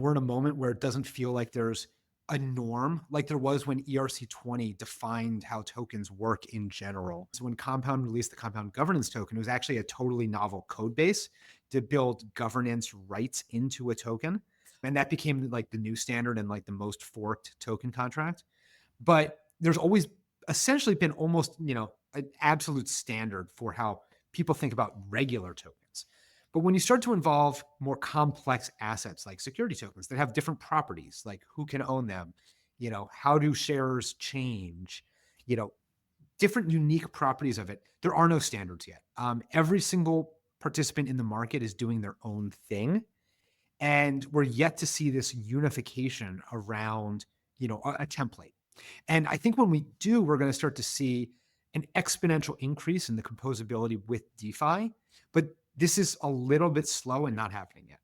We're in a moment where it doesn't feel like there's a norm like there was when ERC20 defined how tokens work in general. So when Compound released the Compound Governance Token, it was actually a totally novel code base to build governance rights into a token. And that became like the new standard and like the most forked token contract. But there's always essentially been almost, an absolute standard for how people think about regular tokens. But when you start to involve more complex assets like security tokens that have different properties, like who can own them, how do shares change, you know, different unique properties of it, there are no standards yet. Every single participant in the market is doing their own thing. And we're yet to see this unification around, a template. And I think when we do, we're going to start to see an exponential increase in the composability with DeFi. But this is a little bit slow and not happening yet.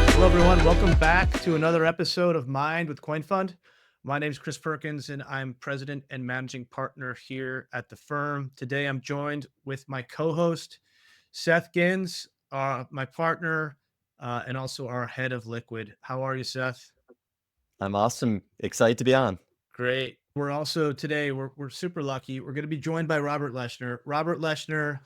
Hello, everyone. Welcome back to another episode of Mind with CoinFund. My name is Chris Perkins, and I'm president and managing partner here at the firm. Today, I'm joined with my co-host, Seth Gins, my partner, and also our head of Liquid. How are you, Seth? I'm awesome. Excited to be on. Great. We're also today, we're super lucky. We're going to be joined by Robert Leshner. Robert Leshner,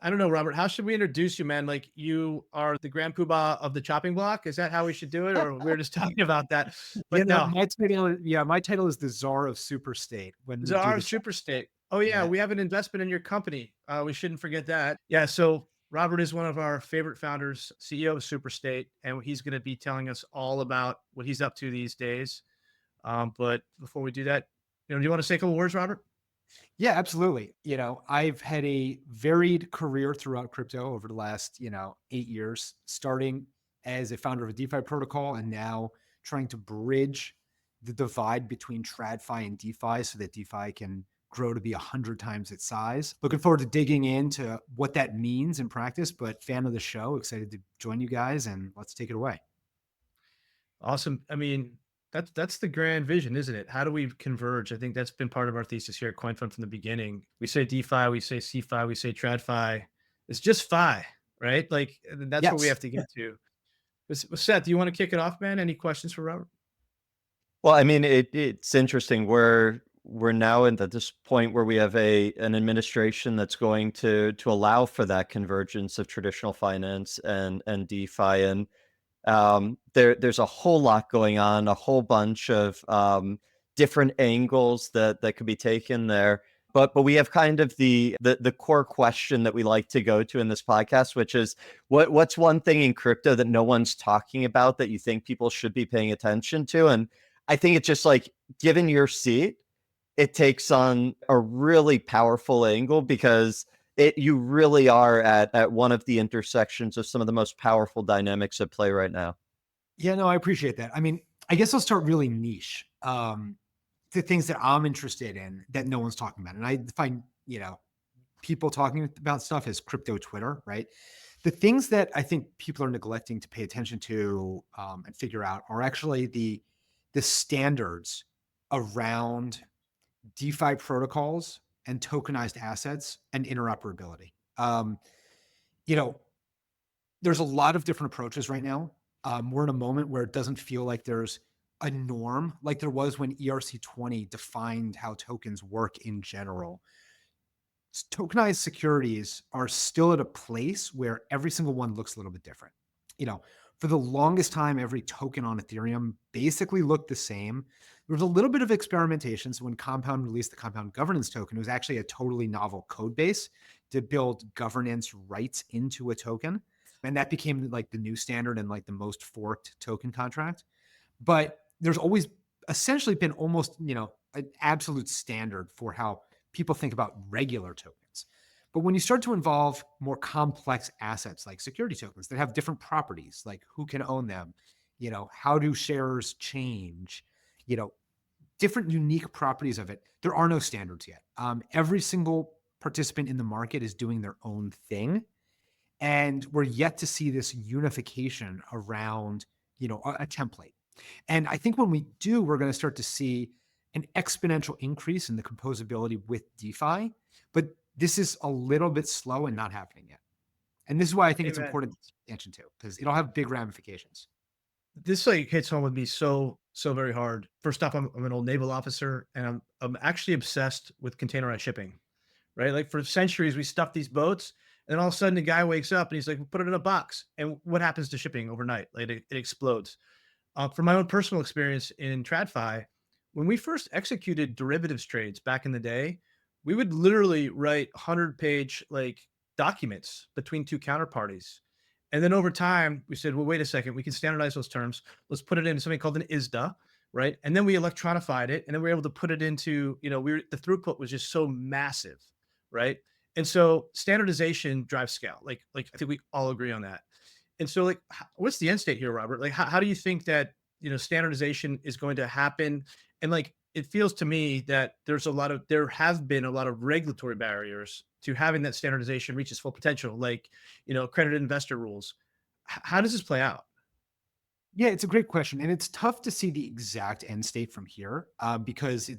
I don't know, Robert, how should we introduce you, man? Like you are the grand poobah of the chopping block. Is that how we should do it? Or we're just talking about that, but no, My title is the Czar of Superstate when we do Zara the show. Superstate. Oh yeah, Yeah. we have an investment in your company. We shouldn't forget that. Yeah. So Robert is one of our favorite founders, CEO of Superstate, and he's going to be telling us all about what he's up to these days. But before we do that, do you want to say a couple words, Robert? Yeah, absolutely. I've had a varied career throughout crypto over the last, 8 years, starting as a founder of a DeFi protocol and now trying to bridge the divide between TradFi and DeFi so that DeFi can grow to be 100 times its size. Looking forward to digging into what that means in practice, but fan of the show, excited to join you guys and let's take it away. Awesome. I mean, that's the grand vision, isn't it? How do we converge? I think that's been part of our thesis here at CoinFund from the beginning. We say DeFi, we say CFi, we say TradFi. It's just Fi, right? Like and that's what we Yes. have to get to. Seth, do you want to kick it off, man? Any questions for Robert? Well, I mean, it's interesting. We're now at this point where we have an administration that's going to allow for that convergence of traditional finance and DeFi, and there's a whole lot going on, a whole bunch of different angles that could be taken there. But we have kind of the core question that we like to go to in this podcast, which is what's one thing in crypto that no one's talking about that you think people should be paying attention to? And I think it's just like, given your seat, it takes on a really powerful angle because you really are at one of the intersections of some of the most powerful dynamics at play right now. Yeah, no, I appreciate that. I mean, I guess I'll start really niche. The things that I'm interested in that no one's talking about. And I find, people talking about stuff as crypto Twitter, right? The things that I think people are neglecting to pay attention to and figure out are actually the standards around DeFi protocols and tokenized assets and interoperability. You know, there's a lot of different approaches right now. We're in a moment where it doesn't feel like there's a norm like there was when ERC20 defined how tokens work in general. Tokenized securities are still at a place where every single one looks a little bit different. You know, for the longest time, every token on Ethereum basically looked the same. There was a little bit of experimentation. So when Compound released the Compound Governance Token, it was actually a totally novel code base to build governance rights into a token. And that became like the new standard and like the most forked token contract. But there's always essentially been almost, an absolute standard for how people think about regular tokens. But when you start to involve more complex assets like security tokens that have different properties, like who can own them, how do shares change, you know, different unique properties of it, there are no standards yet. Every single participant in the market is doing their own thing. And we're yet to see this unification around, a template. And I think when we do, we're going to start to see an exponential increase in the composability with DeFi. But this is a little bit slow and not happening yet. And this is why I think it's Amen. important to pay attention to, because it'll have big ramifications. This like hits home with me so very hard. First off, I'm an old naval officer, and I'm actually obsessed with containerized shipping. Right, like for centuries we stuffed these boats, and then all of a sudden the guy wakes up and he's like, "Put it in a box." And what happens to shipping overnight? Like it explodes. From my own personal experience in TradFi, when we first executed derivatives trades back in the day, we would literally write 100-page like documents between two counterparties. And then over time, we said, well, wait a second, we can standardize those terms. Let's put it into something called an ISDA, right? And then we electronified it, and then we were able to put it into, the throughput was just so massive, right? And so standardization drives scale. Like I think we all agree on that. And so, like, what's the end state here, Robert? Like, how do you think that standardization is going to happen? And like, it feels to me that there have been a lot of regulatory barriers to having that standardization reach its full potential, like accredited investor rules. How does this play out? Yeah, it's a great question. And it's tough to see the exact end state from here because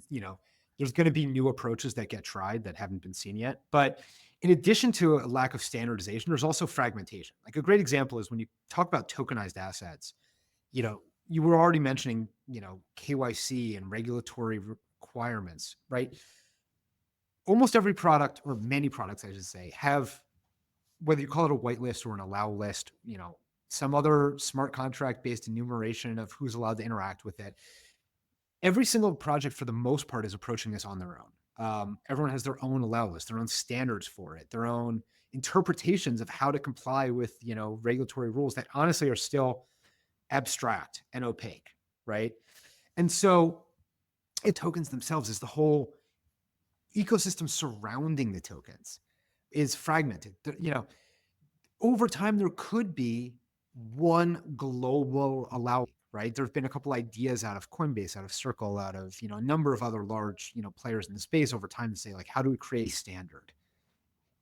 there's going to be new approaches that get tried that haven't been seen yet. But in addition to a lack of standardization, there's also fragmentation. Like a great example is when you talk about tokenized assets, you were already mentioning, KYC and regulatory requirements, right? Almost every product, or many products, I should say, have, whether you call it a whitelist or an allow list, some other smart contract based enumeration of who's allowed to interact with it. Every single project, for the most part, is approaching this on their own. Everyone has their own allow list, their own standards for it, their own interpretations of how to comply with, regulatory rules that honestly are still abstract and opaque, right? And so tokens themselves is the whole ecosystem surrounding the tokens is fragmented. Over time, there could be one global allow, right? There have been a couple ideas out of Coinbase, out of Circle, out of, a number of other large, players in the space over time to say, like, how do we create a standard?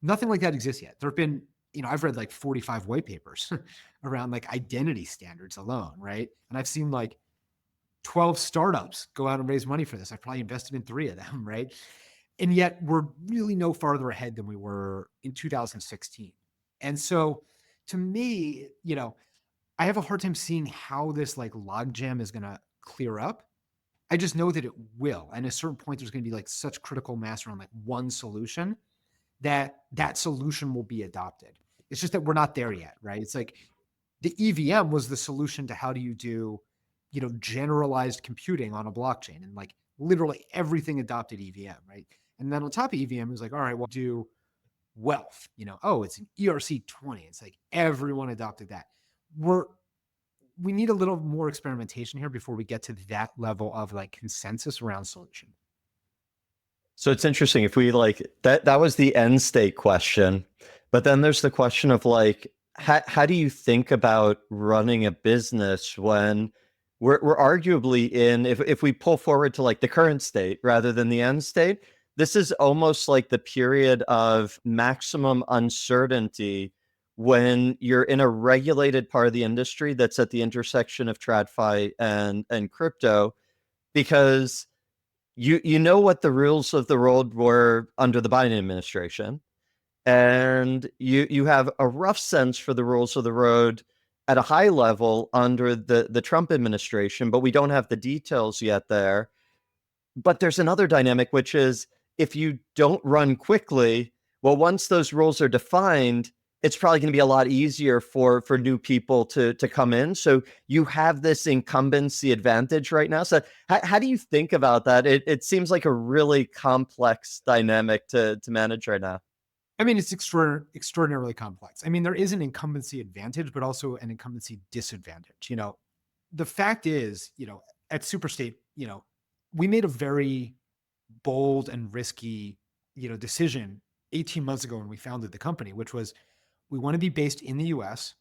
Nothing like that exists yet. There have been, I've read like 45 white papers around like identity standards alone, right? And I've seen like 12 startups go out and raise money for this. I probably invested in 3 of them, right? And yet we're really no farther ahead than we were in 2016. And so to me, I have a hard time seeing how this like logjam is going to clear up. I just know that it will. And at a certain point, there's going to be like such critical mass around like one solution that solution will be adopted. It's just that we're not there yet, right? It's like the EVM was the solution to how do you do, generalized computing on a blockchain, and like literally everything adopted EVM, right? And then on top of EVM, it was like, all right, we'll do wealth, oh, it's an ERC20. It's like everyone adopted that. We need a little more experimentation here before we get to that level of like consensus around solution. So it's interesting if we like that was the end state question, but then there's the question of like, how do you think about running a business when we're arguably in, if we pull forward to like the current state rather than the end state, this is almost like the period of maximum uncertainty when you're in a regulated part of the industry that's at the intersection of TradFi and crypto, because you know what the rules of the road were under the Biden administration, and you have a rough sense for the rules of the road at a high level under the Trump administration, but we don't have the details yet there. But there's another dynamic, which is if you don't run quickly, well, once those rules are defined, it's probably going to be a lot easier for new people to come in. So you have this incumbency advantage right now. So how do you think about that? It seems like a really complex dynamic to manage right now. I mean, it's extraordinarily complex. I mean, there is an incumbency advantage, but also an incumbency disadvantage. The fact is, at Superstate, we made a very bold and risky, decision 18 months ago when we founded the company, which was we want to be based in the US.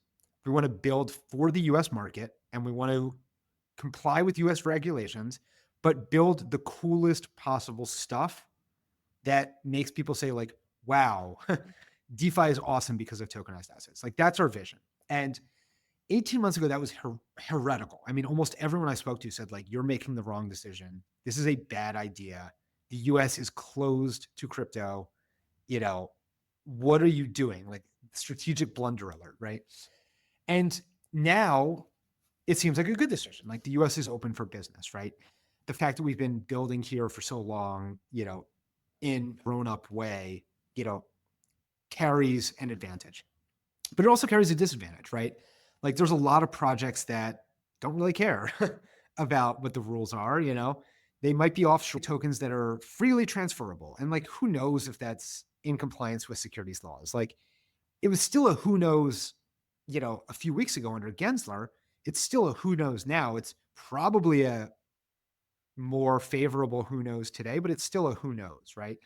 We want to build for the US market, and we want to comply with US regulations, but build the coolest possible stuff that makes people say like, wow, DeFi is awesome because of tokenized assets. Like that's our vision. And 18 months ago, that was heretical. I mean, almost everyone I spoke to said, like, you're making the wrong decision. This is a bad idea. The US is closed to crypto. You know, what are you doing? Like, strategic blunder alert, right? And now it seems like a good decision. Like, the US is open for business, right? The fact that we've been building here for so long, in grown up way, carries an advantage, but it also carries a disadvantage, right? Like, there's a lot of projects that don't really care about what the rules are. They might be offshore tokens that are freely transferable. And, like, who knows if that's in compliance with securities laws? Like, it was still a who knows, a few weeks ago under Gensler. It's still a who knows now. It's probably a more favorable who knows today, but it's still a who knows, right?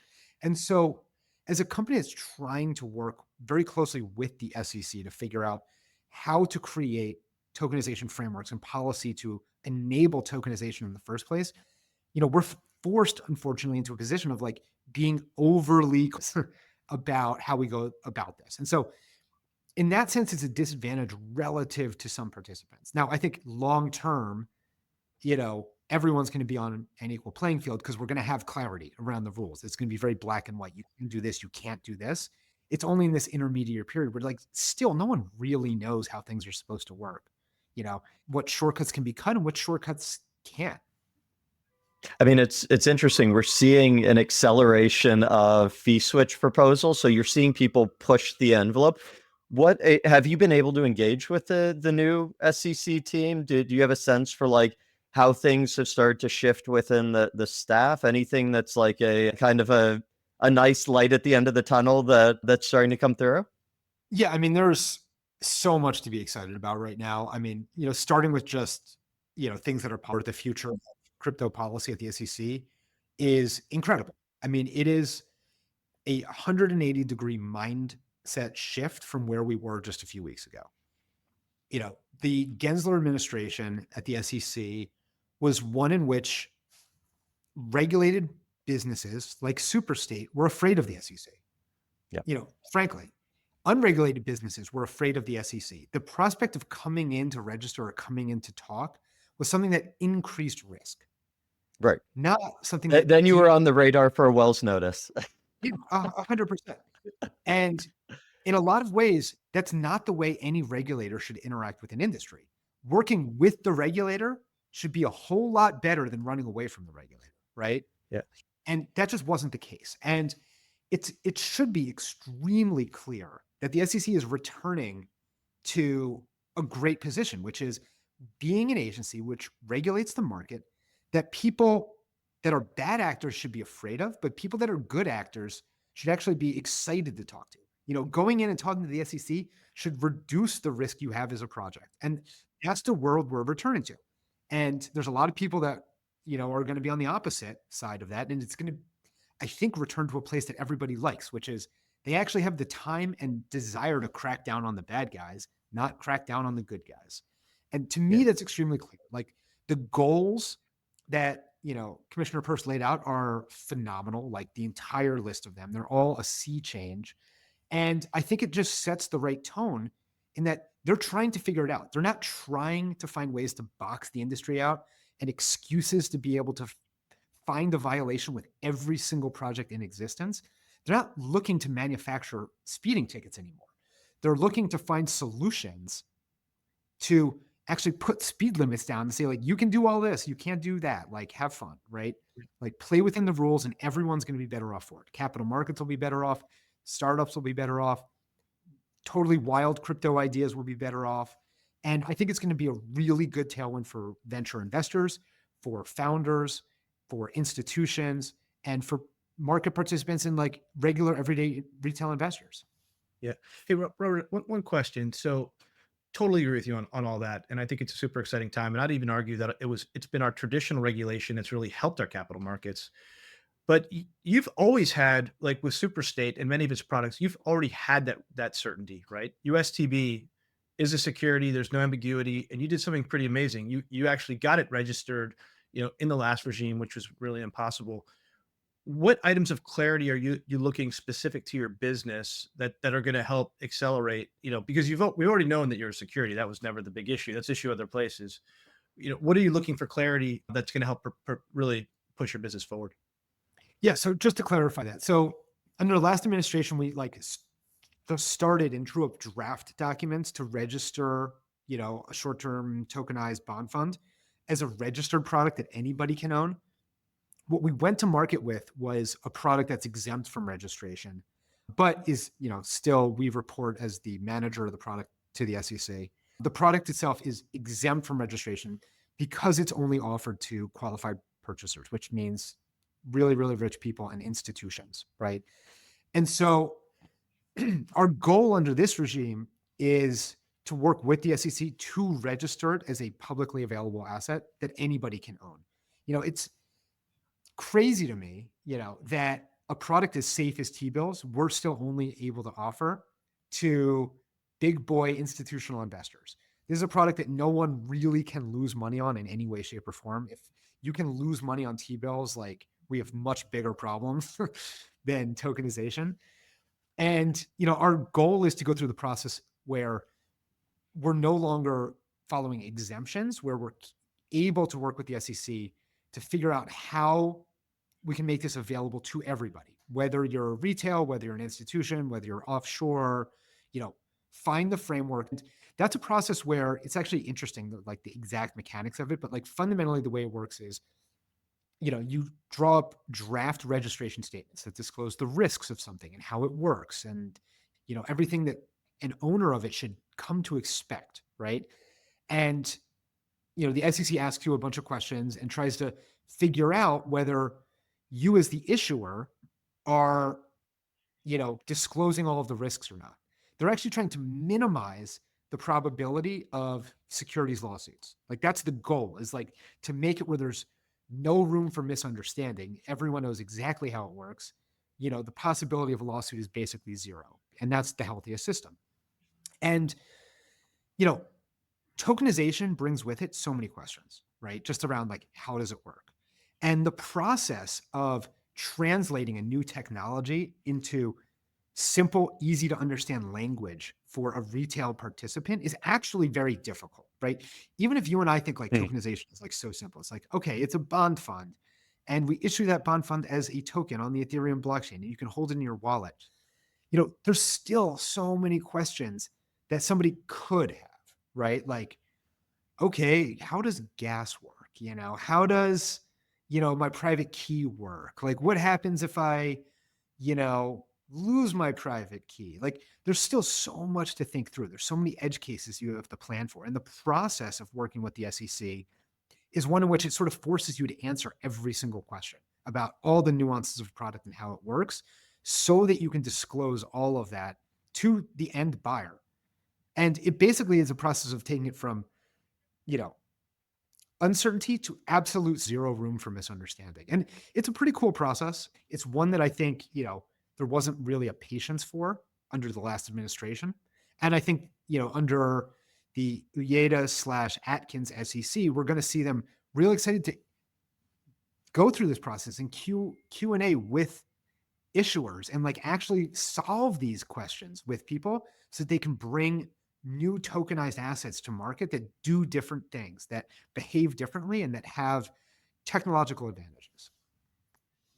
And so, as a company that's trying to work very closely with the SEC to figure out how to create tokenization frameworks and policy to enable tokenization in the first place, we're forced, unfortunately, into a position of, like, being overly about how we go about this. And so, in that sense, it's a disadvantage relative to some participants. Now, I think long term, everyone's going to be on an equal playing field because we're going to have clarity around the rules. It's going to be very black and white. You can do this, you can't do this. It's only in this intermediate period where, like, still no one really knows how things are supposed to work. What shortcuts can be cut and what shortcuts can't. I mean, it's interesting. We're seeing an acceleration of fee switch proposals. So you're seeing people push the envelope. What have you been able to engage with the new SEC team? Do you have a sense for, like, how things have started to shift within the staff? Anything that's like a kind of a nice light at the end of the tunnel that's starting to come through? Yeah, I mean, there's so much to be excited about right now. I mean, starting with just, things that are part of the future of crypto policy at the SEC is incredible. I mean, it is a 180-degree mindset shift from where we were just a few weeks ago. The Gensler administration at the SEC was one in which regulated businesses like Superstate were afraid of the SEC. Yeah. Frankly, unregulated businesses were afraid of the SEC. The prospect of coming in to register or coming in to talk was something that increased risk. Right. Not something that Then you were on the radar for a Wells notice. 100%. And in a lot of ways, that's not the way any regulator should interact with an industry. Working with the regulator should be a whole lot better than running away from the regulator, right? Yeah. And that just wasn't the case. And it should be extremely clear that the SEC is returning to a great position, which is being an agency which regulates the market, that people that are bad actors should be afraid of, but people that are good actors should actually be excited to talk to. Going in and talking to the SEC should reduce the risk you have as a project. And that's the world we're returning to. And there's a lot of people that, are going to be on the opposite side of that. And it's going to, I think, return to a place that everybody likes, which is they actually have the time and desire to crack down on the bad guys, not crack down on the good guys. And to me, that's extremely clear. Like, the goals that, Commissioner Peirce laid out are phenomenal. Like, the entire list of them, they're all a sea change. And I think it just sets the right tone in that they're trying to figure it out. They're not trying to find ways to box the industry out and excuses to be able to find a violation with every single project in existence. They're not looking to manufacture speeding tickets anymore. They're looking to find solutions to actually put speed limits down and say, like, you can do all this, you can't do that. Like, have fun, right? Like, play within the rules and everyone's going to be better off for it. Capital markets will be better off. Startups will be better off. Totally wild crypto ideas will be better off. And I think it's going to be a really good tailwind for venture investors, for founders, for institutions, and for market participants and, like, regular everyday retail investors. Yeah. Hey, Robert, one question. So totally agree with you on all that. And I think it's a super exciting time. And I'd even argue that it's been our traditional regulation that's really helped our capital markets. But you've always had, like with Superstate and many of its products, you've already had that certainty, right? USTB is a security. There's no ambiguity, and you did something pretty amazing. You actually got it registered, in the last regime, which was really impossible. what items of clarity are you looking specific to your business that are going to help accelerate, because we've already known that you're a security. That was never the big issue. That's issue other places. What are you looking for clarity that's going to help really push your business forward? Yeah. So just to clarify that, so under the last administration, we started and drew up draft documents to register, a short-term tokenized bond fund as a registered product that anybody can own. What we went to market with was a product that's exempt from registration, but is, still we report as the manager of the product to the SEC. The product itself is exempt from registration because it's only offered to qualified purchasers, which means really, really rich people and institutions, right? And so our goal under this regime is to work with the SEC to register it as a publicly available asset that anybody can own. It's crazy to me, that a product as safe as T-bills, we're still only able to offer to big boy institutional investors. This is a product that no one really can lose money on in any way, shape, or form. If you can lose money on T-bills, like, we have much bigger problems than tokenization. And, our goal is to go through the process where we're no longer following exemptions, where we're able to work with the SEC to figure out how we can make this available to everybody, whether you're retail, whether you're an institution, whether you're offshore, find the framework. And that's a process where it's actually interesting, like the exact mechanics of it. But like fundamentally the way it works is, you draw up draft registration statements that disclose the risks of something and how it works and, everything that an owner of it should come to expect, right? And, the SEC asks you a bunch of questions and tries to figure out whether you as the issuer are, disclosing all of the risks or not. They're actually trying to minimize the probability of securities lawsuits. Like, that's the goal, is like to make it where there's no room for misunderstanding. Everyone knows exactly how it works. The possibility of a lawsuit is basically zero. And that's the healthiest system. And, tokenization brings with it so many questions, right? Just around like, how does it work? And the process of translating a new technology into simple, easy to understand language for a retail participant is actually very difficult, right? Even if you and I think like Hmm. tokenization is like so simple, it's like, okay, it's a bond fund and we issue that bond fund as a token on the Ethereum blockchain and you can hold it in your wallet. There's still so many questions that somebody could have, right? Like, okay, how does gas work? How does, my private key work? Like, what happens if I, lose my private key? Like, there's still so much to think through. There's so many edge cases you have to plan for. And the process of working with the SEC is one in which it sort of forces you to answer every single question about all the nuances of product and how it works so that you can disclose all of that to the end buyer. And it basically is a process of taking it from, you know, uncertainty to absolute zero room for misunderstanding. And it's a pretty cool process. It's one that I think, there wasn't really a patience for under the last administration. And I think, under the Uyeda/Atkins SEC, we're going to see them really excited to go through this process and Q&A with issuers and like actually solve these questions with people so that they can bring new tokenized assets to market that do different things, that behave differently, and that have technological advantages.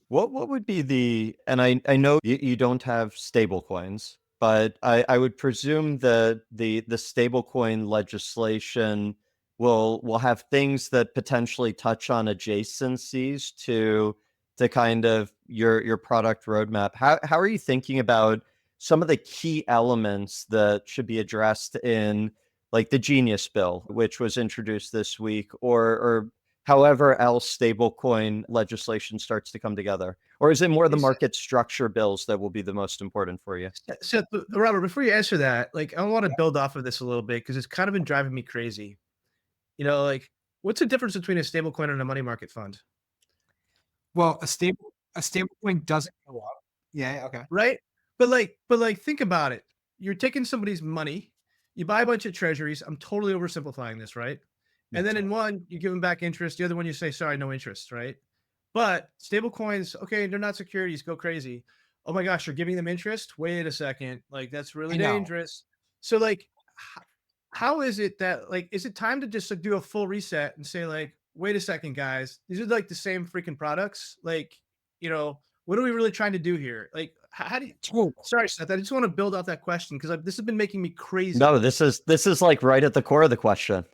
What would be and I know you don't have stable coins, but I would presume that the stablecoin legislation will have things that potentially touch on adjacencies to kind of your product roadmap. How are you thinking about some of the key elements that should be addressed in like the Genius Bill, which was introduced this week, or however else stablecoin legislation starts to come together? Or is it more the market structure bills that will be the most important for you? So, Robert, before you answer that, like, I want to build off of this a little bit because it's kind of been driving me crazy. Like, what's the difference between a stable coin and a money market fund? Well, a stable coin doesn't go up. Yeah. Okay. Right? But like, think about it. You're taking somebody's money, you buy a bunch of treasuries. I'm totally oversimplifying this, right? Yeah. And then in Totally. one, you give them back interest. The other one, you say, sorry, no interest, right? But stable coins, okay, they're not securities, go crazy. Oh my gosh, you're giving them interest? Wait a second. Like that's I really know. dangerous. So like how is it that like is it time to just like do a full reset and say like, wait a second, guys, these are like the same freaking products? Like, what are we really trying to do here? Like, how do you Totally. sorry, Seth, I just want to build out that question because this has been making me crazy. No, this is like right at the core of the question.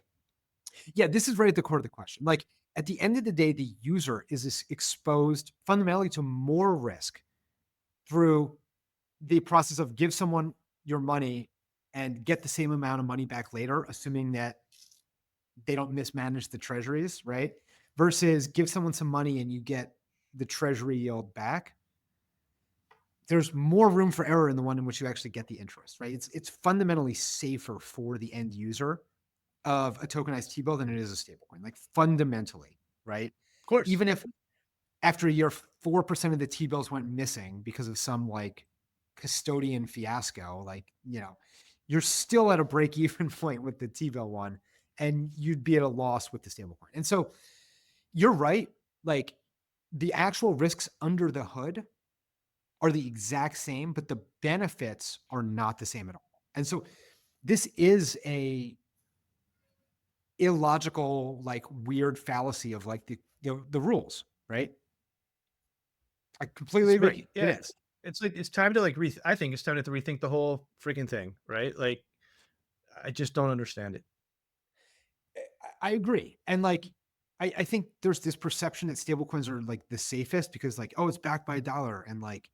Yeah, this is right at the core of the question. Like at the end of the day, the user is exposed fundamentally to more risk through the process of give someone your money and get the same amount of money back later, assuming that they don't mismanage the treasuries, right? Versus give someone some money and you get the treasury yield back. There's more room for error in the one in which you actually get the interest, right? It's fundamentally safer for the end user of a tokenized T-bill than it is a stablecoin, like fundamentally, right? Of course. Even if after a year, 4% of the T-bills went missing because of some like custodian fiasco, like, you're still at a break-even point with the T-bill one, and you'd be at a loss with the stablecoin. And so you're right. Like the actual risks under the hood are the exact same, but the benefits are not the same at all. And so this is a illogical, like weird fallacy of like the rules, right? I completely agree. It Yeah. is. It's like it's time to like I think it's time to rethink the whole freaking thing, right? Like I just don't understand it. I agree. And like, I think there's this perception that stablecoins are like the safest because like, oh, it's backed by a dollar. And like,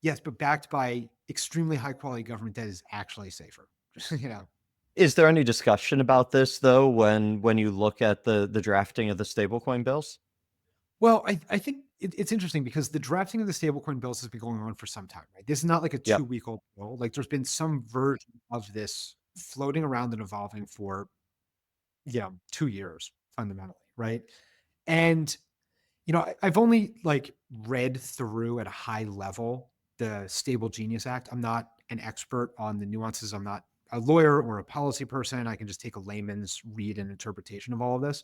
yes, but backed by extremely high quality government debt is actually safer. you know? Is there any discussion about this though when you look at the drafting of the stablecoin bills? Well, I think it's interesting because the drafting of the stablecoin bills has been going on for some time, right? This is not like a Yep. 2 week old bill. Like there's been some version of this floating around and evolving for, 2 years fundamentally. Right. And I've only like read through at a high level the Stable Genius Act. I'm not an expert on the nuances. I'm not a lawyer or a policy person. I can just take a layman's read and interpretation of all of this.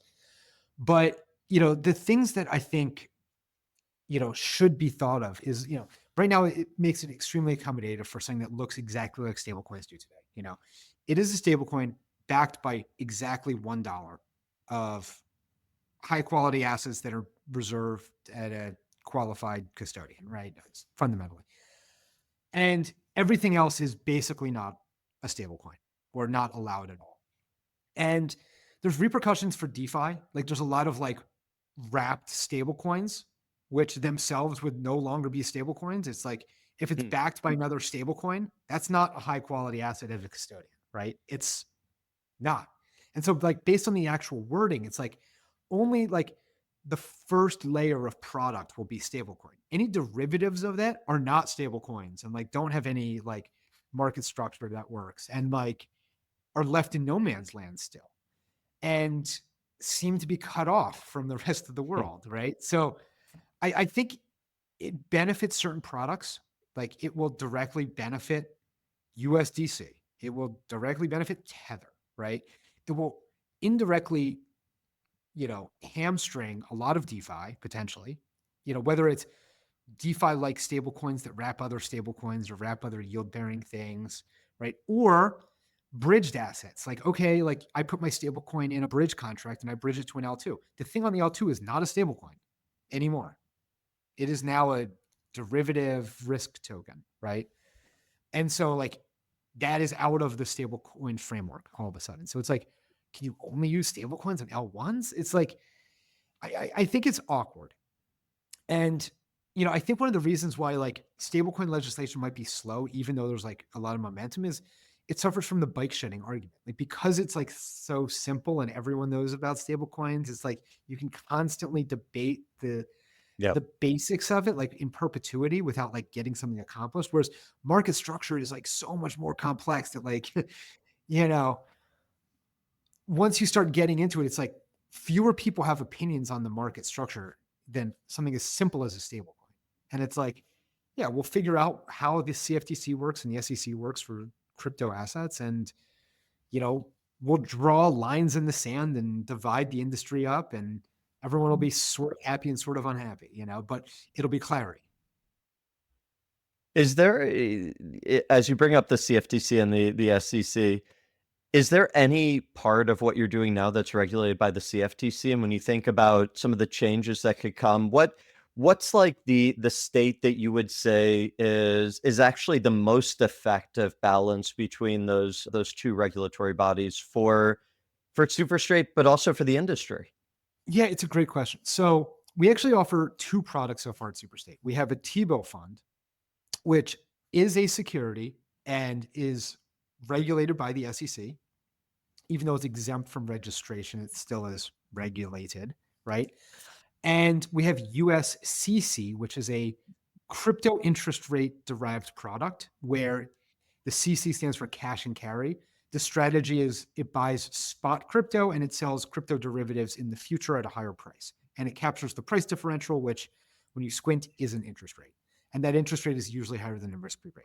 But, the things that I think, should be thought of is, right now it makes it extremely accommodative for something that looks exactly like stablecoins do today. It is a stablecoin backed by exactly $1 of high quality assets that are reserved at a qualified custodian, right? It's fundamentally. And everything else is basically not a stablecoin or not allowed at all. And there's repercussions for DeFi. Like there's a lot of like wrapped stablecoins, which themselves would no longer be stablecoins. It's like if it's backed by another stablecoin, that's not a high quality asset as a custodian, right? It's not. And so like based on the actual wording, it's like only like the first layer of product will be stablecoin. Any derivatives of that are not stablecoins and like don't have any like market structure that works and like are left in no man's land still and seem to be cut off from the rest of the world, right? So I think it benefits certain products. Like it will directly benefit USDC. It will directly benefit Tether, right? It will indirectly, hamstring a lot of DeFi potentially, whether it's DeFi like stable coins that wrap other stable coins or wrap other yield bearing things, right? Or bridged assets. Like, okay, like I put my stable coin in a bridge contract and I bridge it to an L2. The thing on the L2 is not a stable coin anymore. It is now a derivative risk token, right? And so like that is out of the stablecoin framework all of a sudden. So it's like, can you only use stablecoins on L1s? It's like, I think it's awkward. And, I think one of the reasons why like stablecoin legislation might be slow, even though there's like a lot of momentum, is it suffers from the bike shedding argument. Like because it's like so simple and everyone knows about stablecoins, it's like you can constantly debate the Yep. basics of it like in perpetuity without like getting something accomplished. Whereas market structure is like so much more complex that like, you know, once you start getting into it, it's like fewer people have opinions on the market structure than something as simple as a stablecoin. And it's like, yeah, we'll figure out how the CFTC works and the SEC works for crypto assets. And, we'll draw lines in the sand and divide the industry up. And Everyone will be sort of happy and sort of unhappy, but it'll be clarity. Is there, as you bring up the CFTC and the SEC, is there any part of what you're doing now that's regulated by the CFTC? And when you think about some of the changes that could come, what's like the state that you would say is actually the most effective balance between those two regulatory bodies for Superstate, but also for the industry? Yeah, it's a great question. So we actually offer two products so far at Superstate. We have a T-bill fund, which is a security and is regulated by the SEC. Even though it's exempt from registration, it still is regulated, right? And we have USCC, which is a crypto interest rate derived product where the CC stands for cash and carry. The strategy is it buys spot crypto and it sells crypto derivatives in the future at a higher price. And it captures the price differential, which when you squint is an interest rate. And that interest rate is usually higher than the risk-free rate.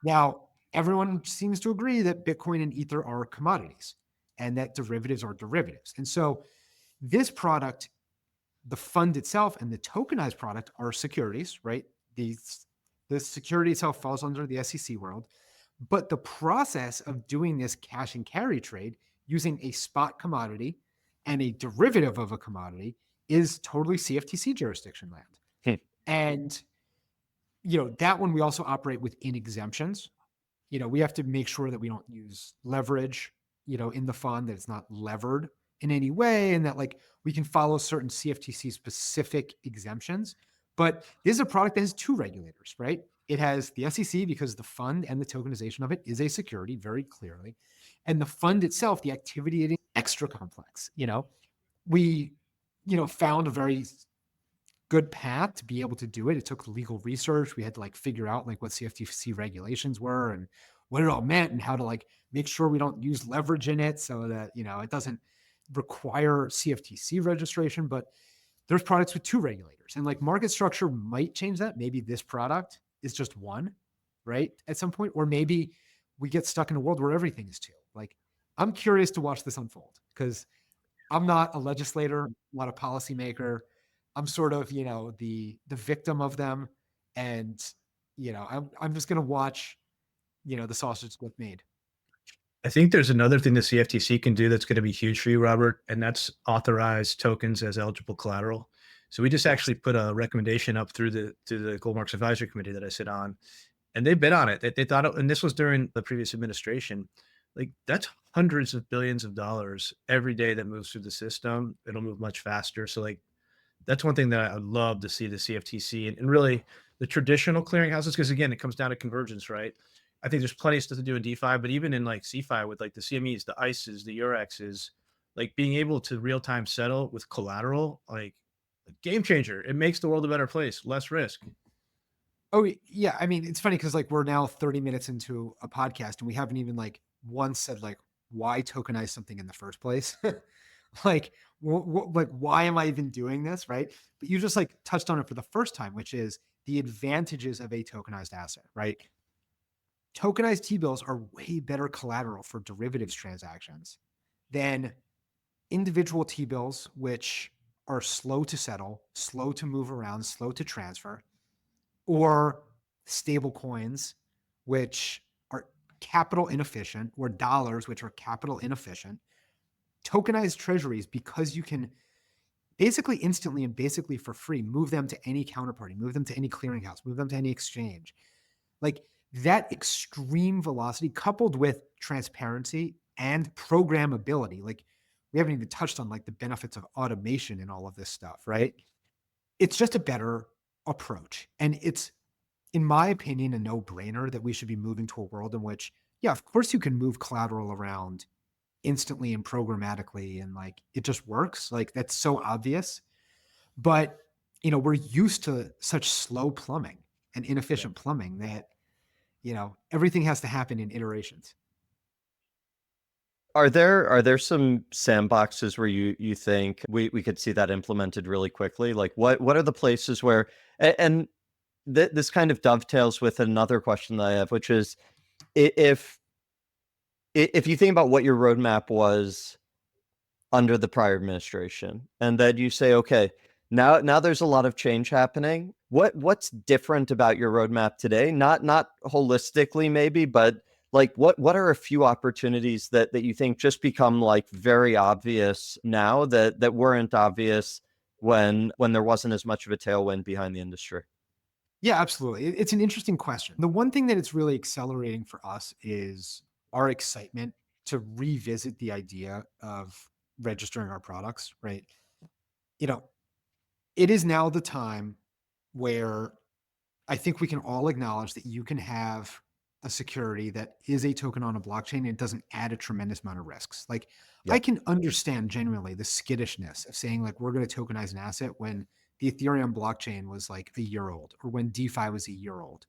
Now, everyone seems to agree that Bitcoin and Ether are commodities and that derivatives are derivatives. And so this product, the fund itself and the tokenized product are securities, right? The security itself falls under the SEC world. But the process of doing this cash and carry trade using a spot commodity and a derivative of a commodity is totally CFTC jurisdiction land. And, that one we also operate within exemptions. We have to make sure that we don't use leverage, in the fund, that it's not levered in any way, and that we can follow certain CFTC specific exemptions. But this is a product that has two regulators, right? It has the SEC because the fund and the tokenization of it is a security very clearly. And the fund itself, the activity is extra complex. We, found a very good path to be able to do it. It took legal research. We had to figure out what CFTC regulations were and what it all meant and how to make sure we don't use leverage in it so that, it doesn't require CFTC registration. But there's products with two regulators and market structure might change that. Maybe this product is just one, right? At some point, or maybe we get stuck in a world where everything is two. I'm curious to watch this unfold because I'm not a legislator, not a policymaker. I'm sort of, the victim of them. And, I'm just going to watch, the sausage get made. I think there's another thing the CFTC can do that's going to be huge for you, Robert, and that's authorize tokens as eligible collateral. So we just actually put a recommendation up to the Gold Marks Advisory Committee that I sit on, and they bid on it. They thought, and this was during the previous administration, that's hundreds of billions of dollars every day that moves through the system. It'll move much faster. So that's one thing that I would love to see the CFTC and really the traditional clearinghouses, because again, it comes down to convergence, right? I think there's plenty of stuff to do in DeFi, but even in CeFi with the CMEs, the ICEs, the Eurexes, being able to real-time settle with collateral, a game changer. It makes the world a better place, less risk. Oh yeah. I mean, it's funny because we're now 30 minutes into a podcast and we haven't even once said why tokenize something in the first place. Why am I even doing this? Right. But you just touched on it for the first time, which is the advantages of a tokenized asset, right? Tokenized T-bills are way better collateral for derivatives transactions than individual T-bills, which are slow to settle, slow to move around, slow to transfer, or stable coins, which are capital inefficient, or dollars, which are capital inefficient. Tokenized treasuries, because you can basically instantly and basically for free move them to any counterparty, move them to any clearinghouse, move them to any exchange. That extreme velocity coupled with transparency and programmability, we haven't even touched on the benefits of automation and all of this stuff, right? It's just a better approach. And it's, in my opinion, a no-brainer that we should be moving to a world in which, yeah, of course you can move collateral around instantly and programmatically and it just works. That's so obvious. But, we're used to such slow plumbing and inefficient plumbing that, everything has to happen in iterations. Are there some sandboxes where you think we could see that implemented really quickly? What are the places where, and this kind of dovetails with another question that I have, which is if you think about what your roadmap was under the prior administration, and then you say, okay, now there's a lot of change happening. What's different about your roadmap today? Not holistically maybe, but like what are a few opportunities that you think just become like very obvious now that weren't obvious when there wasn't as much of a tailwind behind the industry? Yeah, absolutely. It's an interesting question. The one thing that it's really accelerating for us is our excitement to revisit the idea of registering our products, right? You know, it is now the time where I think we can all acknowledge that you can have a security that is a token on a blockchain and it doesn't add a tremendous amount of risks. Like I Yep. can understand genuinely the skittishness of saying like we're going to tokenize an asset when the Ethereum blockchain was like a year old or when DeFi was a year old.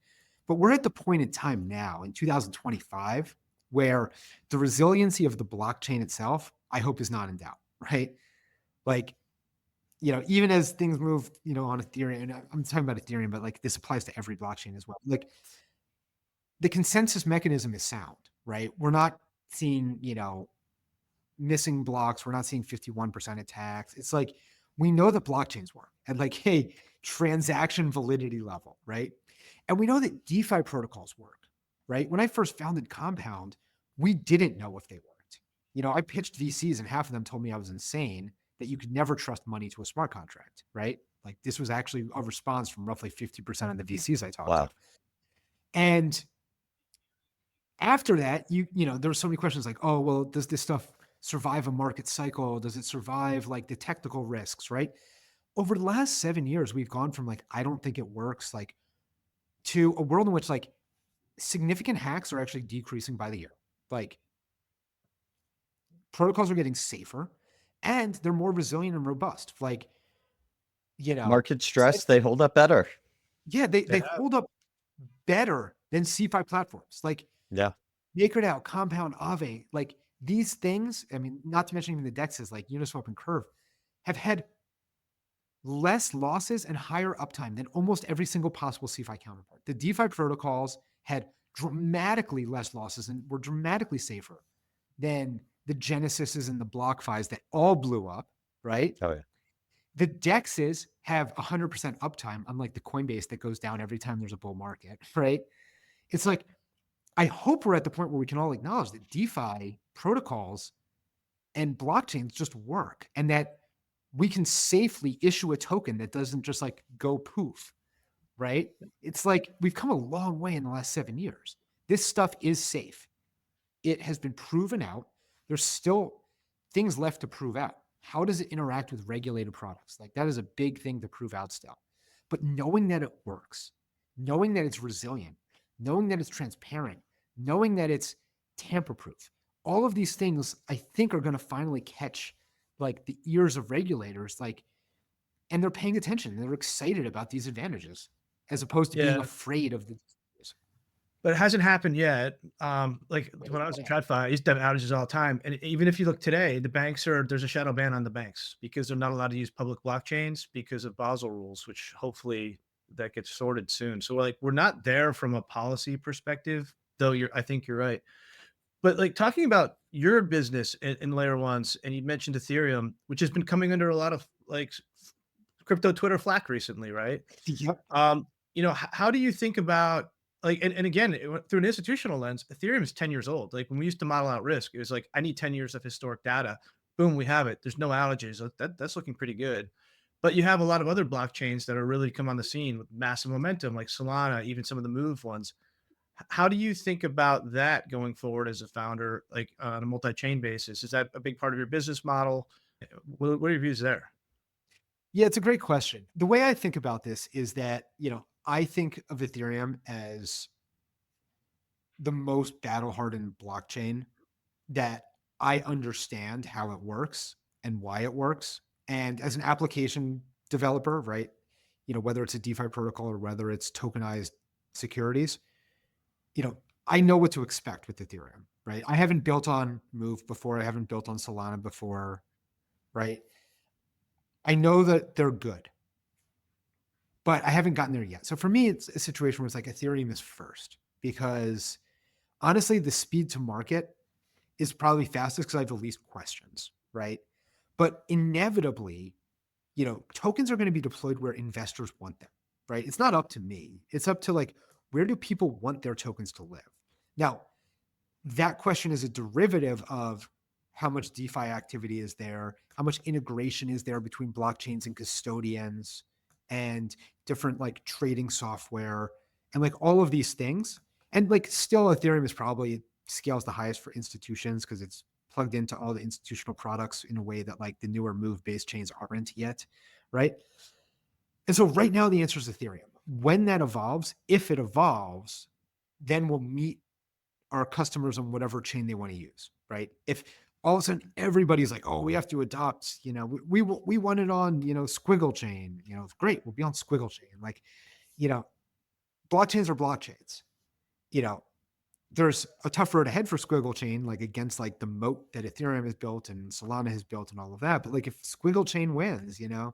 But we're at the point in time now in 2025 where the resiliency of the blockchain itself, I hope, is not in doubt, right? Like even as things move, on Ethereum, and I'm talking about Ethereum, but like this applies to every blockchain as well. Like the consensus mechanism is sound, right? We're not seeing, missing blocks. We're not seeing 51% attacks. It's like we know that blockchains work at like a transaction validity level, right? And we know that DeFi protocols work, right? When I first founded Compound, we didn't know if they worked. I pitched VCs and half of them told me I was insane, that you could never trust money to a smart contract, right? Like this was actually a response from roughly 50% of the VCs I talked to. Wow. And after that, there were so many questions like, oh, well, does this stuff survive a market cycle? Does it survive like the technical risks, right? Over the last 7 years, we've gone from like, I don't think it works, like to a world in which like significant hacks are actually decreasing by the year. Like protocols are getting safer and they're more resilient and robust. Like, Market stress, they hold up better. yeah, they hold up better than CeFi platforms. Like Yeah. MakerDAO, Compound, Aave, like these things, I mean, not to mention even the DEXs like Uniswap and Curve, have had less losses and higher uptime than almost every single possible CeFi counterpart. The DeFi protocols had dramatically less losses and were dramatically safer than the Genesises and the BlockFis that all blew up, right? Oh yeah. The DEXs have 100% uptime, unlike the Coinbase that goes down every time there's a bull market, right? It's like, I hope we're at the point where we can all acknowledge that DeFi protocols and blockchains just work and that we can safely issue a token that doesn't just like go poof, right? It's like we've come a long way in the last 7 years. This stuff is safe. It has been proven out. There's still things left to prove out. How does it interact with regulated products? Like that is a big thing to prove out still. But knowing that it works, knowing that it's resilient, knowing that it's transparent, knowing that it's tamper proof, all of these things I think are going to finally catch like the ears of regulators, like, and they're paying attention. They're excited about these advantages as opposed to being Yeah, afraid of the. but it hasn't happened yet. Like when I was in TradFi, I used to have outages all the time. And even if you look today, there's a shadow ban on the banks because they're not allowed to use public blockchains because of Basel rules, which hopefully that gets sorted soon. So like we're not there from a policy perspective, though I think you're right. But like talking about your business in layer ones, and you mentioned Ethereum, which has been coming under a lot of like crypto Twitter flack recently, right? Yep. How do you think about like, and again, through an institutional lens, Ethereum is 10 years old. Like when we used to model out risk, it was like, I need 10 years of historic data. Boom, we have it. There's no outages. That's looking pretty good. But you have a lot of other blockchains that are really come on the scene with massive momentum, like Solana, even some of the Move ones. How do you think about that going forward as a founder, like on a multi-chain basis? Is that a big part of your business model? What are your views there? Yeah, it's a great question. The way I think about this is that, I think of Ethereum as the most battle hardened blockchain that I understand how it works and why it works. And as an application developer, right, whether it's a DeFi protocol or whether it's tokenized securities, you know, I know what to expect with Ethereum, right? I haven't built on Move before. I haven't built on Solana before, right? I know that they're good, but I haven't gotten there yet. So for me, it's a situation where it's like Ethereum is first because honestly, the speed to market is probably fastest because I have the least questions, right? But inevitably, tokens are going to be deployed where investors want them, right? It's not up to me. It's up to like, where do people want their tokens to live? Now, that question is a derivative of how much DeFi activity is there, how much integration is there between blockchains and custodians and different like trading software and like all of these things. And like still Ethereum is probably scales the highest for institutions because it's plugged into all the institutional products in a way that like the newer move-based chains aren't yet, right? And so right now the answer is Ethereum. When that evolves, if it evolves, then we'll meet our customers on whatever chain they want to use, right? If all of a sudden everybody's like, oh, we have to adopt, we want it on, Squiggle chain, great, we'll be on Squiggle chain. Like, you know, blockchains are blockchains. There's a tough road ahead for Squiggle chain, like against like the moat that Ethereum has built and Solana has built and all of that. But like if Squiggle chain wins, Yeah.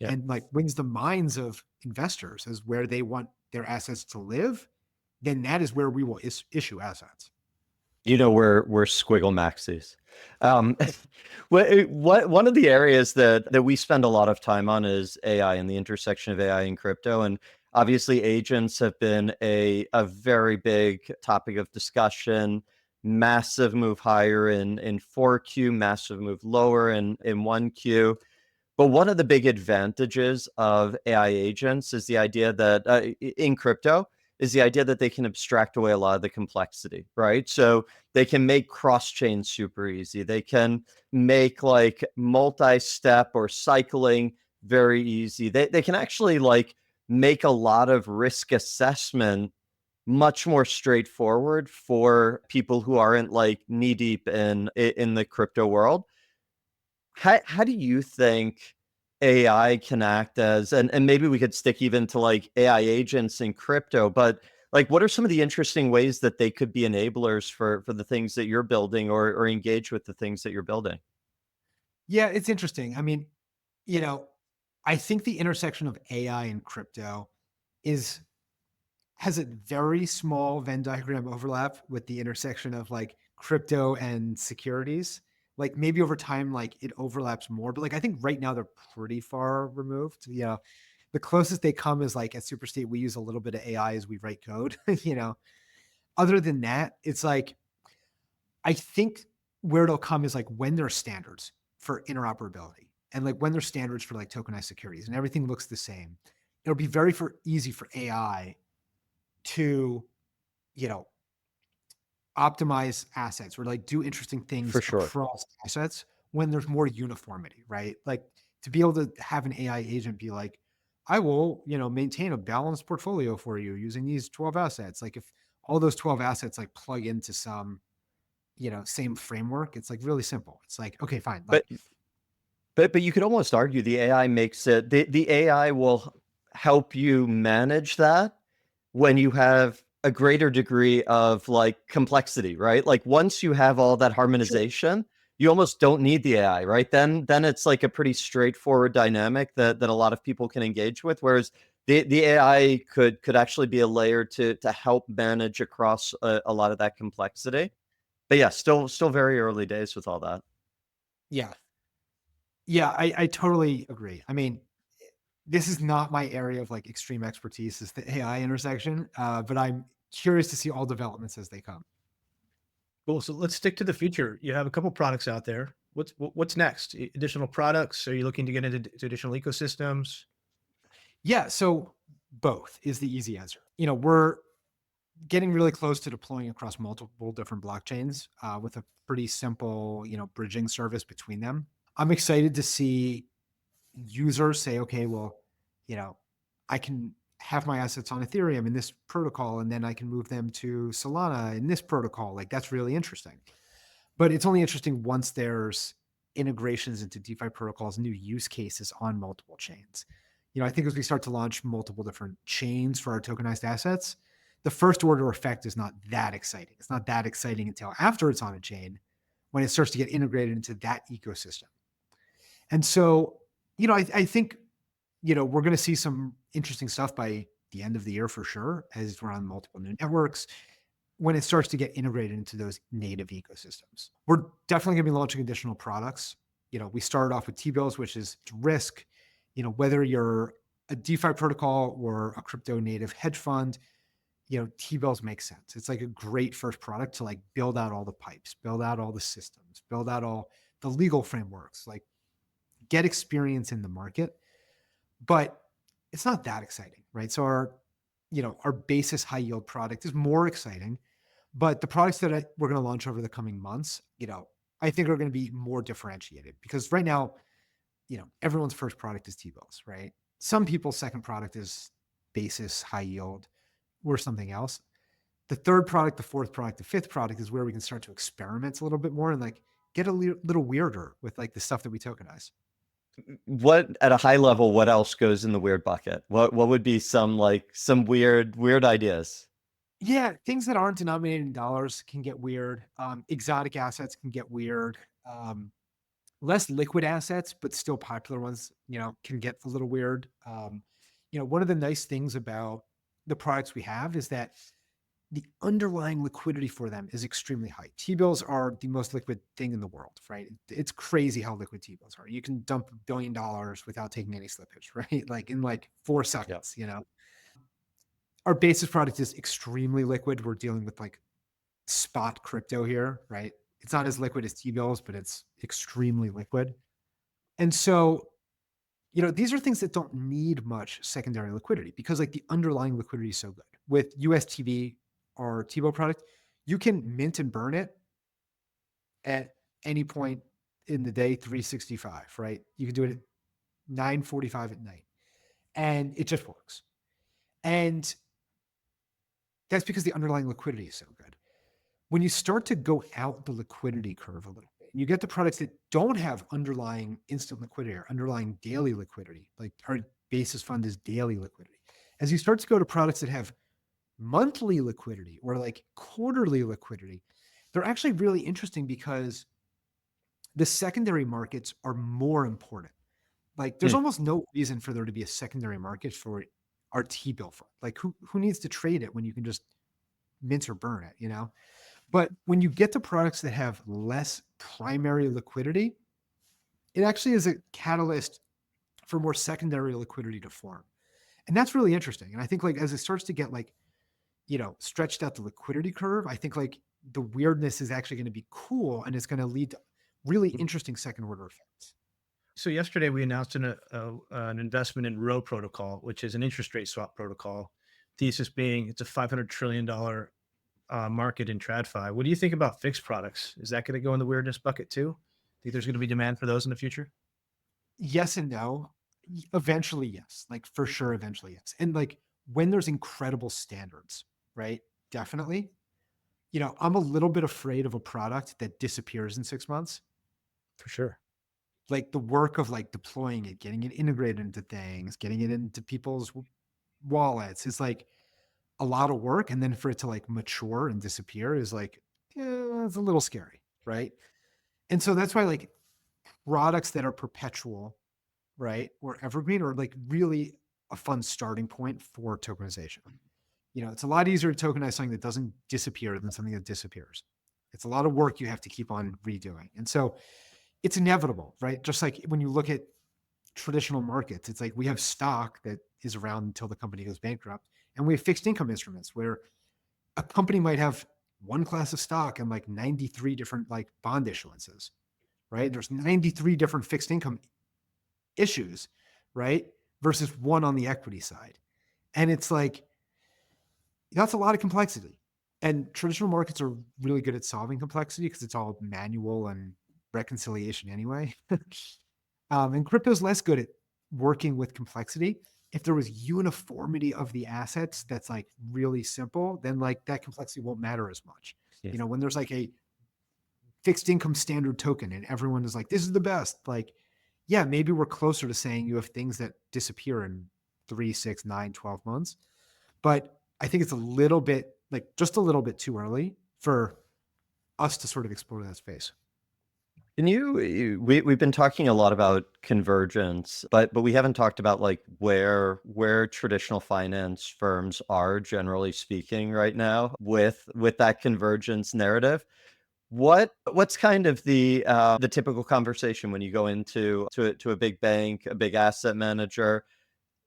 and like wins the minds of investors as where they want their assets to live, then that is where we will issue assets. We're squiggle maxis. Um, one of the areas that we spend a lot of time on is AI and the intersection of AI and crypto. And obviously agents have been a very big topic of discussion, massive move higher in 4Q, massive move lower in 1Q. But one of the big advantages of AI agents is the idea that in crypto is the idea that they can abstract away a lot of the complexity, right? So they can make cross-chain super easy. They can make like multi-step or cycling very easy. They can actually like make a lot of risk assessment much more straightforward for people who aren't like knee deep in the crypto world. How do you think AI can act as, and maybe we could stick even to like AI agents in crypto, but like what are some of the interesting ways that they could be enablers for the things that you're building or engage with the things that you're building? Yeah, it's interesting. I mean, you know, I think the intersection of AI and crypto is has a very small Venn diagram overlap with the intersection of like crypto and securities. Like maybe over time, like it overlaps more, but like I think right now they're pretty far removed. The closest they come is like at Superstate, we use a little bit of AI as we write code. Other than that, it's like I think where it'll come is like when there are standards for interoperability and like when there's standards for like tokenized securities and everything looks the same. It'll be very easy for AI to, you know, optimize assets or like do interesting things For sure. across assets when there's more uniformity, right? Like to be able to have an AI agent be like, I will, maintain a balanced portfolio for you using these 12 assets. Like if all those 12 assets like plug into some, same framework, it's like really simple. It's like, okay, fine. But Like, but you could almost argue the AI makes it the AI will help you manage that when you have a greater degree of like complexity, right? Like once you have all that sure. harmonization, you almost don't need the AI, right? Then it's like a pretty straightforward dynamic that a lot of people can engage with. Whereas the AI could actually be a layer to help manage across a lot of that complexity. But yeah, still very early days with all that. Yeah. Yeah. I totally agree. I mean, this is not my area of like extreme expertise is the AI intersection. But I'm curious to see all developments as they come. Cool. So let's stick to the future. You have a couple products out there. What's next? Additional products? Are you looking to get into additional ecosystems? Yeah, so both is the easy answer. We're getting really close to deploying across multiple different blockchains with a pretty simple, bridging service between them. I'm excited to see users say, okay, well, you know, I can have my assets on Ethereum in this protocol, and then I can move them to Solana in this protocol. Like that's really interesting. But it's only interesting once there's integrations into DeFi protocols, new use cases on multiple chains. I think as we start to launch multiple different chains for our tokenized assets, the first order effect is not that exciting. It's not that exciting until after it's on a chain when it starts to get integrated into that ecosystem. And so, I think, we're going to see some interesting stuff by the end of the year for sure, as we're on multiple new networks when it starts to get integrated into those native ecosystems. We're definitely going to be launching additional products we started off with T-bills, which is risk. Whether you're a DeFi protocol or a crypto native hedge fund, T-bills make sense. It's like a great first product to like build out all the pipes, build out all the systems, build out all the legal frameworks, like get experience in the market. But it's not that exciting, right? So our basis high yield product is more exciting, but the products that we're going to launch over the coming months, I think are going to be more differentiated, because right now, everyone's first product is T-bills, right? Some people's second product is basis high yield or something else. The third product, the fourth product, the fifth product is where we can start to experiment a little bit more and like get a little weirder with like the stuff that we tokenize. What, at a high level, what else goes in the weird bucket? What would be some weird ideas? Yeah, things that aren't denominated in dollars can get weird. Exotic assets can get weird. Less liquid assets, but still popular ones, can get a little weird. One of the nice things about the products we have is that the underlying liquidity for them is extremely high. T-bills are the most liquid thing in the world, right? It's crazy how liquid T-bills are. You can dump $1 billion without taking any slippage, right? Like in like 4 seconds, Our basis product is extremely liquid. We're dealing with like spot crypto here, right? It's not as liquid as T-bills, but it's extremely liquid. And so, these are things that don't need much secondary liquidity, because like the underlying liquidity is so good. With USTV, our T-bill product, you can mint and burn it at any point in the day, 365, right? You can do it at 9:45 at night, and it just works. And that's because the underlying liquidity is so good. When you start to go out the liquidity curve a little bit, you get the products that don't have underlying instant liquidity or underlying daily liquidity, like our basis fund is daily liquidity. As you start to go to products that have monthly liquidity or like quarterly liquidity, they're actually really interesting, because the secondary markets are more important. Like there's almost no reason for there to be a secondary market for our T-bill fund. Like who needs to trade it when you can just mint or burn it, But when you get to products that have less primary liquidity, it actually is a catalyst for more secondary liquidity to form. And that's really interesting. And I think like as it starts to get like, stretched out the liquidity curve, I think like the weirdness is actually going to be cool, and it's going to lead to really interesting second order effects. So yesterday we announced an investment in Row Protocol, which is an interest rate swap protocol. Thesis being it's a $500 trillion market in TradFi. What do you think about fixed products? Is that going to go in the weirdness bucket too? Think there's going to be demand for those in the future? Yes and no. Eventually, yes. Like for sure, eventually, yes. And like when there's incredible standards, right? Definitely. I'm a little bit afraid of a product that disappears in 6 months. For sure. Like the work of like deploying it, getting it integrated into things, getting it into people's wallets is like a lot of work. And then for it to like mature and disappear is like, it's a little scary, right? And so that's why like products that are perpetual, right, or evergreen, or like really a fun starting point for tokenization. It's a lot easier to tokenize something that doesn't disappear than something that disappears. It's a lot of work you have to keep on redoing. And so it's inevitable, right? Just like when you look at traditional markets, it's like we have stock that is around until the company goes bankrupt, and we have fixed income instruments where a company might have one class of stock and like 93 different like bond issuances, right? There's 93 different fixed income issues, right? Versus one on the equity side. And it's like, that's a lot of complexity. And traditional markets are really good at solving complexity because it's all manual and reconciliation anyway. And crypto's less good at working with complexity. If there was uniformity of the assets that's like really simple, then like that complexity won't matter as much. Yeah. When there's like a fixed income standard token and everyone is like, this is the best, like, yeah, maybe we're closer to saying you have things that disappear in 3, 6, 9, 12 months. But I think it's a little bit, like just a little bit too early for us to sort of explore that space. We've been talking a lot about convergence, but we haven't talked about like where traditional finance firms are, generally speaking, right now with that convergence narrative. What's kind of the typical conversation when you go to a big bank, a big asset manager?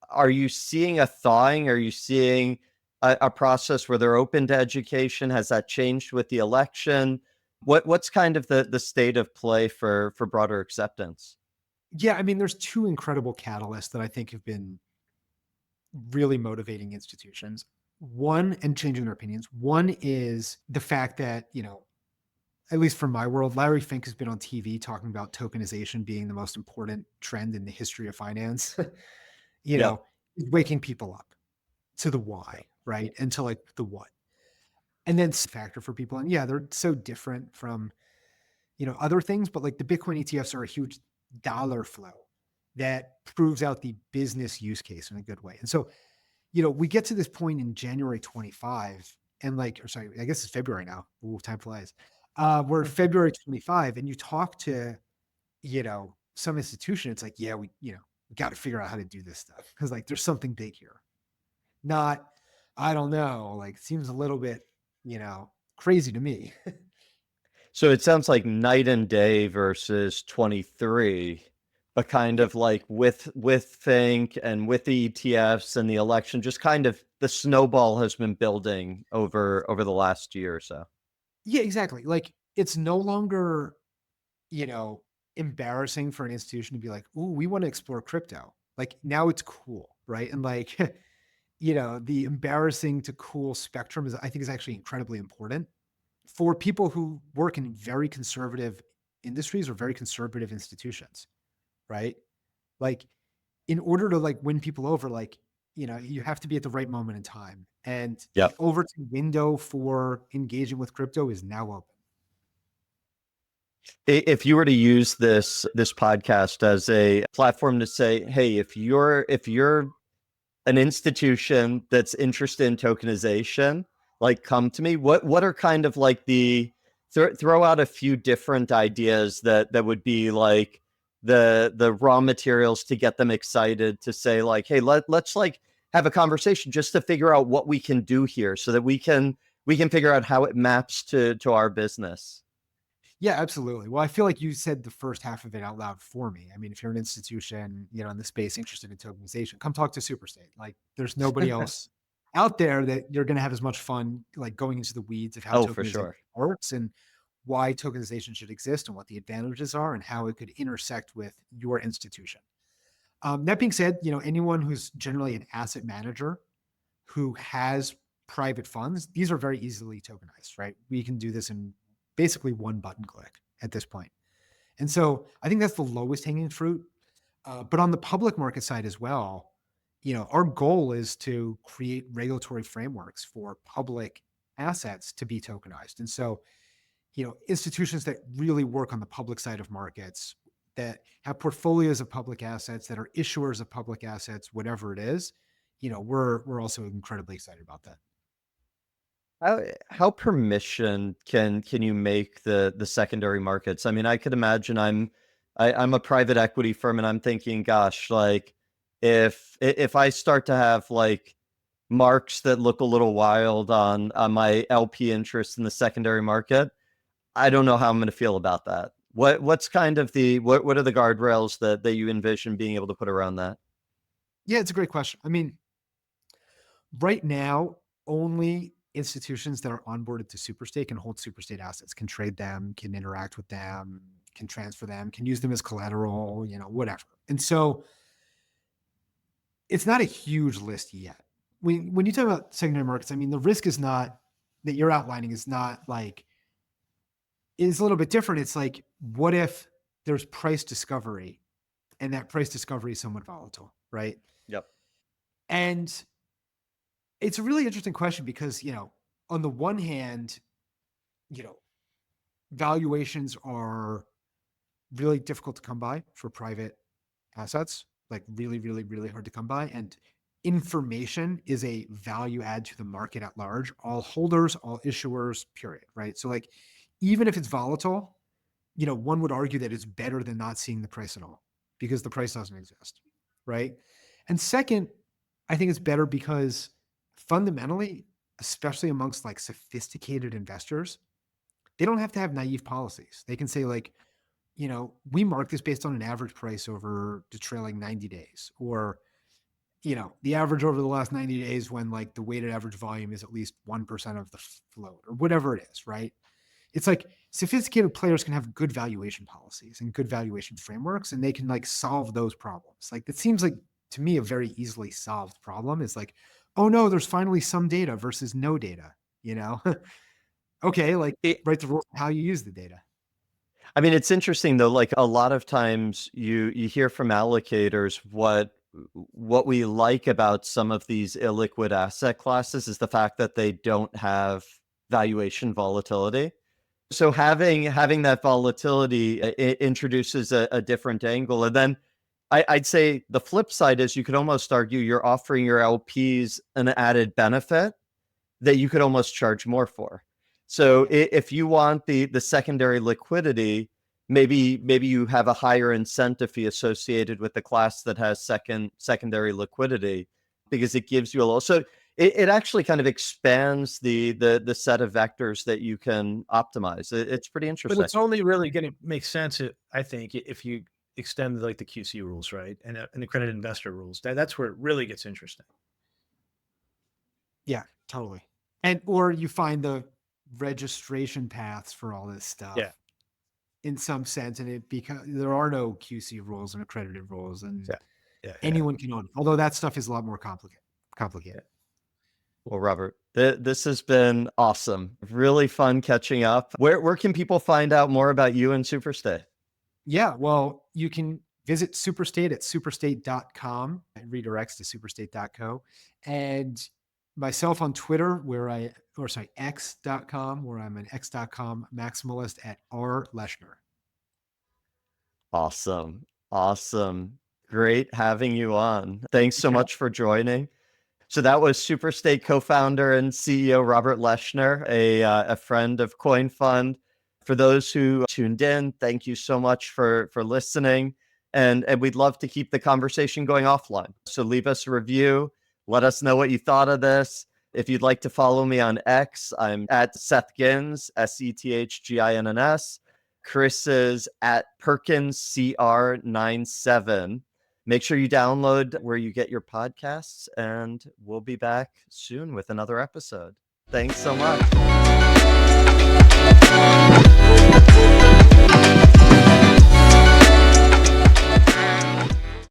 Are you seeing a thawing? Are you seeing a process where they're open to education? Has that changed with the election? What's kind of the state of play for broader acceptance? Yeah, I mean, there's two incredible catalysts that I think have been really motivating institutions. One, and changing their opinions. One is the fact that, at least from my world, Larry Fink has been on TV talking about tokenization being the most important trend in the history of finance. you Yep. know, waking people up to the why, right? And to like the what. And then factor for people. And yeah, they're so different from, other things, but like the Bitcoin ETFs are a huge dollar flow that proves out the business use case in a good way. And so, we get to this point in January 25 and like, or sorry, I guess it's February now. Ooh, time flies. We're February 25 and you talk to, some institution, it's like, yeah, we got to figure out how to do this stuff. Cause like there's something big here. Not, I don't know, like seems a little bit, crazy to me. So it sounds like night and day versus 23, but kind Yeah. of like with Think and with the ETFs and the election, just kind of the snowball has been building over the last year or so. Yeah, exactly. Like it's no longer, you know, embarrassing for an institution to be like, "Ooh, we want to explore crypto." Like now it's cool, right? And like, the embarrassing to cool spectrum is I think is actually incredibly important for people who work in very conservative industries or very conservative institutions, right? Like in order to like win people over, like, you have to be at the right moment in time. And the Yep. Overton window for engaging with crypto is now open. If you were to use this podcast as a platform to say, hey, if you're an institution that's interested in tokenization, like come to me. What are kind of like the throw out a few different ideas that would be like the raw materials to get them excited to say like, hey, let's like have a conversation just to figure out what we can do here so that we can figure out how it maps to our business. Yeah, absolutely. Well, I feel like you said the first half of it out loud for me. I mean, if you're an institution, in the space interested in tokenization, come talk to Superstate. Like, there's nobody else out there that you're going to have as much fun, like going into the weeds of how Oh, for tokenization sure. works and why tokenization should exist and what the advantages are and how it could intersect with your institution. That being said, anyone who's generally an asset manager who has private funds, these are very easily tokenized, right? We can do this in basically one button click at this point. And so I think that's the lowest hanging fruit. But on the public market side as well, our goal is to create regulatory frameworks for public assets to be tokenized. And so, institutions that really work on the public side of markets, that have portfolios of public assets, that are issuers of public assets, whatever it is, we're also incredibly excited about that. How permission can you make the secondary markets? I mean, I could imagine I'm a private equity firm and I'm thinking, gosh, like if I start to have like marks that look a little wild on my LP interest in the secondary market, I don't know how I'm going to feel about that. What's kind of what are the guardrails that you envision being able to put around that? Yeah, it's a great question. I mean, right now, only institutions that are onboarded to Superstate can hold Superstate assets, can trade them, can interact with them, can transfer them, can use them as collateral, whatever. And so it's not a huge list yet. When you talk about secondary markets, I mean, the risk is not that you're outlining is not like, it's a little bit different. It's like, what if there's price discovery and that price discovery is somewhat volatile, right? Yep. And it's a really interesting question because, on the one hand, you know, valuations are really difficult to come by for private assets, like really, really, really hard to come by. And information is a value add to the market at large, all holders, all issuers, period. Right. So, like, even if it's volatile, one would argue that it's better than not seeing the price at all because the price doesn't exist. Right. And second, I think it's better because fundamentally, especially amongst like sophisticated investors, They don't have to have naive policies. They can say like, we mark this based on an average price over the trailing 90 days, or, the average over the last 90 days when like the weighted average volume is at least 1% of the float or whatever it is, right? It's like sophisticated players can have good valuation policies and good valuation frameworks, and they can like solve those problems. Like that seems like to me a very easily solved problem is like, oh no, there's finally some data versus no data, okay, like write the rules how you use the data. I mean, it's interesting though, like a lot of times you hear from allocators what we like about some of these illiquid asset classes is the fact that they don't have valuation volatility. So having that volatility introduces a different angle. And then I'd say the flip side is you could almost argue you're offering your LPs an added benefit that you could almost charge more for. So if you want the secondary liquidity, maybe you have a higher incentive fee associated with the class that has secondary liquidity, because it gives you a little. So it actually kind of expands the set of vectors that you can optimize. It's pretty interesting. But it's only really going to make sense, I think, if you extend like the QC rules, right, and the accredited investor rules. That's where it really gets interesting. Yeah, totally. And or you find the registration paths for all this stuff. Yeah. In some sense, and because there are no QC rules and accredited rules, and Yeah. anyone can own it. Although that stuff is a lot more complicated. Well, Robert, this has been awesome. Really fun catching up. Where can people find out more about you and Superstate? Yeah, well, you can visit Superstate at superstate.com. It redirects to superstate.co. And myself on Twitter, x.com, where I'm an x.com maximalist at r.leshner. Awesome. Great having you on. Thanks so much for joining. So that was Superstate co-founder and CEO Robert Leshner, a friend of CoinFund. For those who tuned in, thank you so much for listening. And we'd love to keep the conversation going offline. So leave us a review. Let us know what you thought of this. If you'd like to follow me on X, I'm at Seth Gins, SETHGINNS. Chris is at Perkins CR97. Make sure you download where you get your podcasts, and we'll be back soon with another episode. Thanks so much.